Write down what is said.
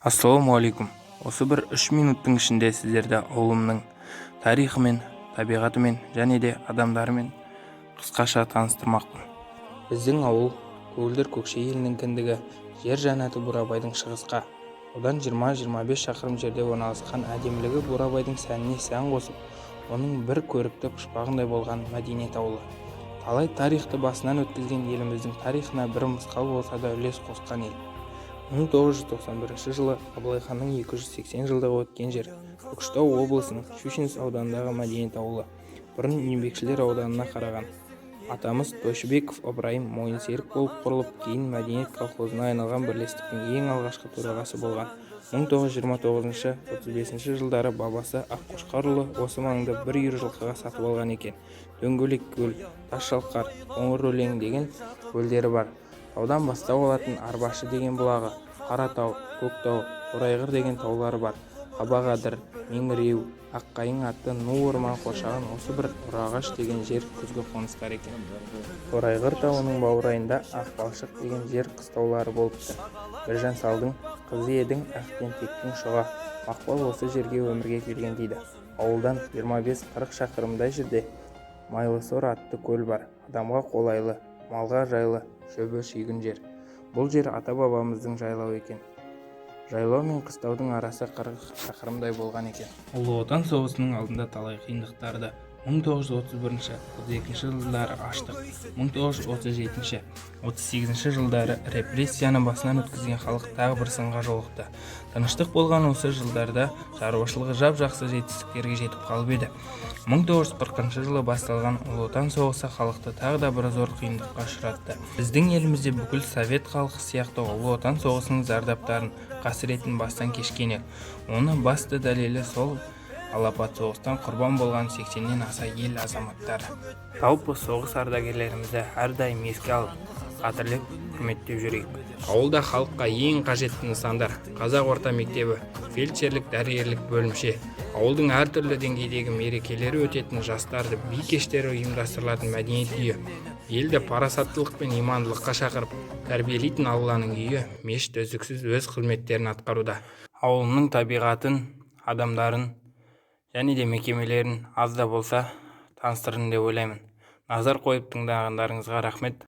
Ассалаумағалейкум. Осы бір 3 минуттың ішінде сіздерді ауылымның тарихымен, табиғатымен және де адамдарымен қысқаша таныстырмақпын. Біздің ауыл көгілдір көкше елінің кіндігі, жер жәннаты Бурабайдың шығысқа, одан 20-25 шақырым жерде орналасқан, әдемілігі Бурабайдың сәніне сән қосып, оның бір көрікті пұшпағындай болған мәдениет ауылы. Талай тарихты басынан өткізген, еліміздің тарихына бір мысқал болса да үлес қосқан ел. 1991 жылы Абылай ханның 280 жылдығы өткен жер Көкшетау облысының Щучинск ауданындағы мәдениет ауылы. Бұрын еңбекшілер ауданына қараған. Атамыз Тойшыбеков Ыбырайым Мойынсерік болып құрылып, кейін мәдениет колхозына айналған бірлестіктің ең алғашқы төрағасы болған. 1929-35 жылдары бабасы Аққошқарұлы осы маңда бір үйір жылқыға сатып алған екен. Дөңгелек көл, Тасшалқар, Қоңыр өлең деген көлдері бар. Таудан бастау алатын Арбашы деген бұлағы, Қаратау, Көктау, Торайғыр деген таулары бар. Қабағадыр, Меңіреу, Аққайың атты ну орман қоршаған осы бір Ұрағаш деген жер күзгі қоныстар екен. Торайғыр тауының баурайында Ақбалшық деген жер қыстаулары болыпты. Біржан Салдың қызы едің, Ақтен-тектің шұға. Мақпал осы жерге өмірге келген дейді. Ауылдан 25-40 шақырымдай жерде Майлысор атты көл бар. Адамға қолайлы, малға жайлы, шөбі шүйгін жер. Бұл жер ата-бабамыздың жайлауы екен. Жайлау мен қыстаудың арасы 40 шақырымдай болған екен. Ұлы Отан соғысының алдында талай қиындықтарды 1931-32 жылдары аштық. 1937-38 жылдары репрессияны басынан өткізген халық тағы бір сынға жолықты. Тыныштық болған осы жылдарда шаруашылығы жап-жақсы жетістіктерге жетіп қалып еді. 1940 жылы басталған Ұлы Отан соғысы халықты тағы да бір зор қиындыққа ұшыратты. Біздің елімізде бүкіл совет халқы сияқты Ұлы Отан соғысының зардаптарын, қасіретін бастан кешкен ел. Оны басты дәлелі сол алапат соғыстан құрбан болған 80-нен аса ел азаматтары. Жалпы соғыс ардагерлерімізді әрдайым еске алып, қадірлеп, құрметтеп жүрейік. Ауылда халыққа ең қажетті нысандар: қазақ орта мектебі, фельдшерлік дәрігерлік бөлімше, ауылдың әртүрлі деңгейдегі мерекелері өтетін жастарды би кештері ұйымдастырылатын мәдениет үйі, елді парасаттылық пен имандылыққа шақырып тәрбиелейтін Алланың үйі, мешіт үздіксіз өз қызметтерін атқаруда. Ауылының табиғатын, адамдарын және де мекемелерін аз да болса таныстырдым деп ойлаймын. Назар қойып тыңдағандарыңызға рахмет.